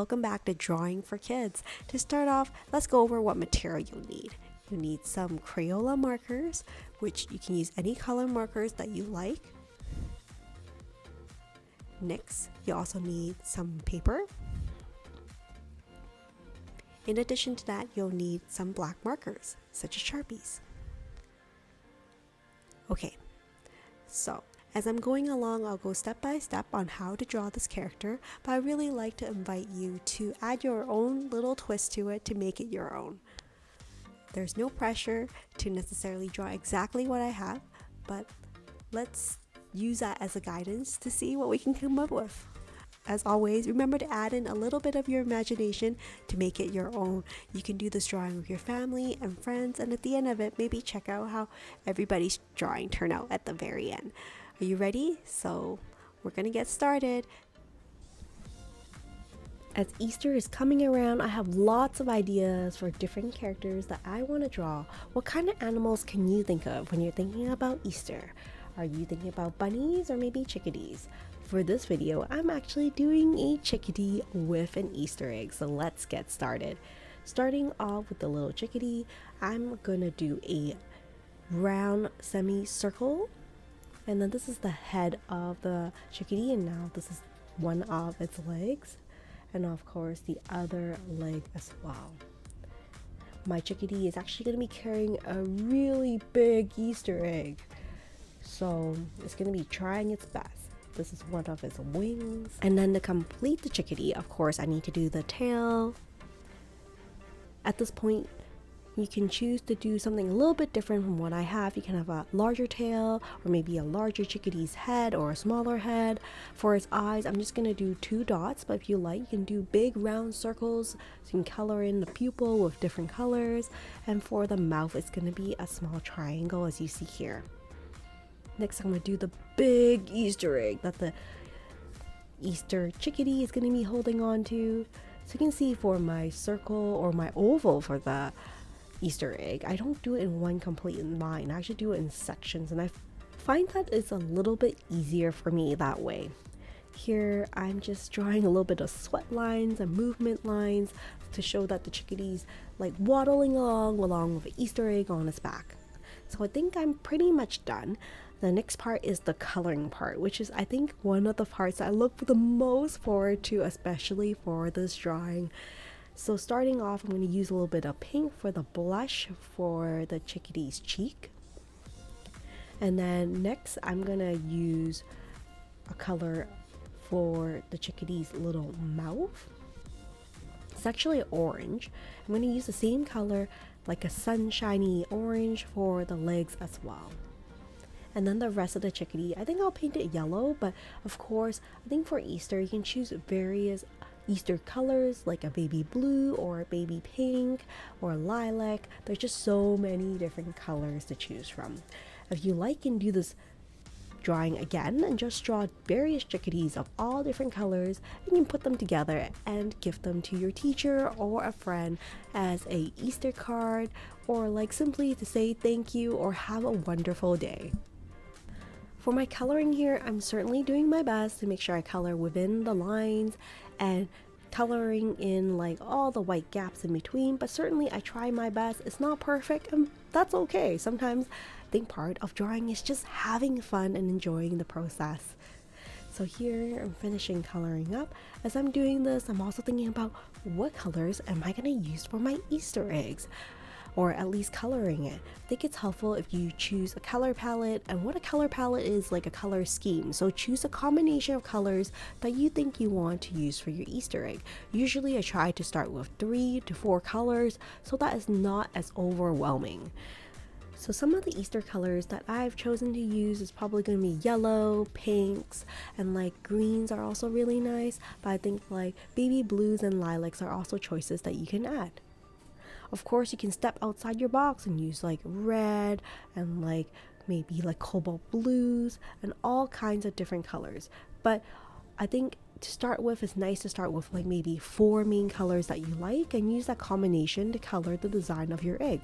welcome back to Drawing for Kids. To start off, let's go over what material you'll need. You need some Crayola markers, which you can use any color markers that you like. Next, you also need some paper. In addition to that, you'll need some black markers, such as Sharpies. Okay, so as I'm going along, I'll go step by step on how to draw this character, but I really like to invite you to add your own little twist to it to make it your own. There's no pressure to necessarily draw exactly what I have, but let's use that as a guidance to see what we can come up with. As always, remember to add in a little bit of your imagination to make it your own. You can do this drawing with your family and friends, and at the end of it, maybe check out how everybody's drawing turned out at the very end. Are you ready? So we're gonna get started. As Easter is coming around, I have lots of ideas for different characters that I want to draw. What kind of animals can you think of when you're thinking about Easter? Are you thinking about bunnies or maybe chickadees? For this video, I'm actually doing a chickadee with an Easter egg, so let's get started. Starting off with the little chickadee, I'm gonna do a round semicircle, and then this is the head of the chickadee, and now this is one of its legs, and of course the other leg as well. My chickadee is actually going to be carrying a really big Easter egg, so it's going to be trying its best. This is one of its wings, and then to complete the chickadee, of course, I need to do the tail. At this point, you can choose to do something a little bit different from what I have. You can have a larger tail, or maybe a larger chickadee's head, or a smaller head. For its eyes, I'm just gonna do 2 dots, but if you like, you can do big round circles, so you can color in the pupil with different colors. And for the mouth, it's gonna be a small triangle, as you see here. Next, I'm gonna do the big Easter egg that the Easter chickadee is gonna be holding on to. So you can see for my circle or my oval for the Easter egg, I don't do it in one complete line. I actually do it in sections, and I find that it's a little bit easier for me that way. Here, I'm just drawing a little bit of sweat lines and movement lines to show that the chickadee's like waddling along with an Easter egg on its back. So I think I'm pretty much done. The next part is the coloring part, which is I think one of the parts I look the most forward to, especially for this drawing. So starting off, I'm going to use a little bit of pink for the blush for the chickadee's cheek. And then next, I'm going to use a color for the chickadee's little mouth. It's actually orange. I'm going to use the same color, like a sunshiny orange, for the legs as well. And then the rest of the chickadee, I think I'll paint it yellow, but of course, I think for Easter, you can choose various Easter colors like a baby blue or a baby pink or lilac. There's just so many different colors to choose from. If you like, you can do this drawing again and just draw various chickadees of all different colors, and you can put them together and give them to your teacher or a friend as a Easter card, or like simply to say thank you or have a wonderful day. For my coloring here, I'm certainly doing my best to make sure I color within the lines and coloring in like all the white gaps in between, but certainly I try my best. It's not perfect, and that's okay. Sometimes I think part of drawing is just having fun and enjoying the process. So here I'm finishing coloring up. As I'm doing this, I'm also thinking about what colors am I going to use for my Easter eggs, or at least coloring it. I think it's helpful if you choose a color palette, and what a color palette is like a color scheme. So choose a combination of colors that you think you want to use for your Easter egg. Usually I try to start with 3 to 4 colors so that it's not as overwhelming. So some of the Easter colors that I've chosen to use is probably going to be yellow, pinks, and like greens are also really nice, but I think like baby blues and lilacs are also choices that you can add. Of course, you can step outside your box and use like red and like maybe like cobalt blues and all kinds of different colors. But I think to start with, it's nice to start with like maybe 4 main colors that you like and use that combination to color the design of your egg.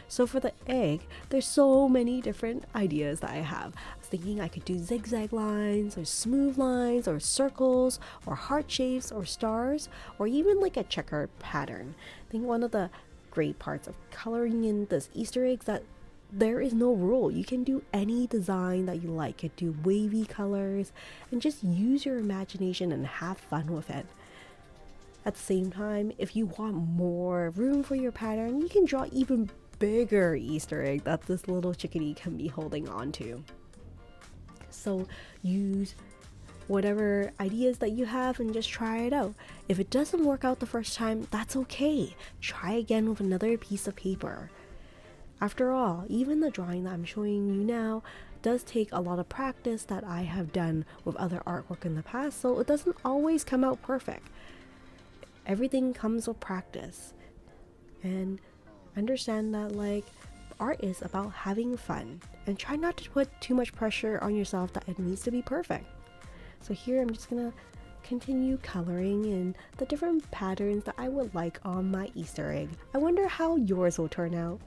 So for the egg, there's so many different ideas that I have. I was thinking I could do zigzag lines or smooth lines or circles or heart shapes or stars or even like a checkered pattern. I think one of the great parts of coloring in this Easter eggs that there is no rule. You can do any design that you like. You can do wavy colors and just use your imagination and have fun with it. At the same time, if you want more room for your pattern, you can draw even bigger Easter egg that this little chickadee can be holding on to. So use whatever ideas that you have and just try it out. If it doesn't work out the first time, that's okay. Try again with another piece of paper. After all, even the drawing that I'm showing you now does take a lot of practice that I have done with other artwork in the past, so it doesn't always come out perfect. Everything comes with practice. And understand that like art is about having fun, and try not to put too much pressure on yourself that it needs to be perfect. So here I'm just gonna continue coloring in the different patterns that I would like on my Easter egg. I wonder how yours will turn out.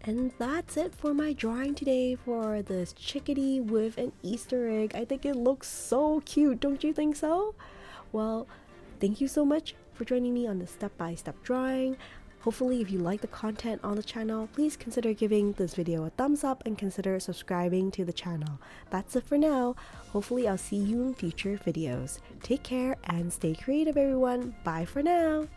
And that's it for my drawing today for this chickadee with an Easter egg. I think it looks so cute, don't you think so? Well, thank you so much for joining me on the step-by-step drawing. Hopefully, if you like the content on the channel, please consider giving this video a thumbs up and consider subscribing to the channel. That's it for now. Hopefully, I'll see you in future videos. Take care and stay creative, everyone. Bye for now.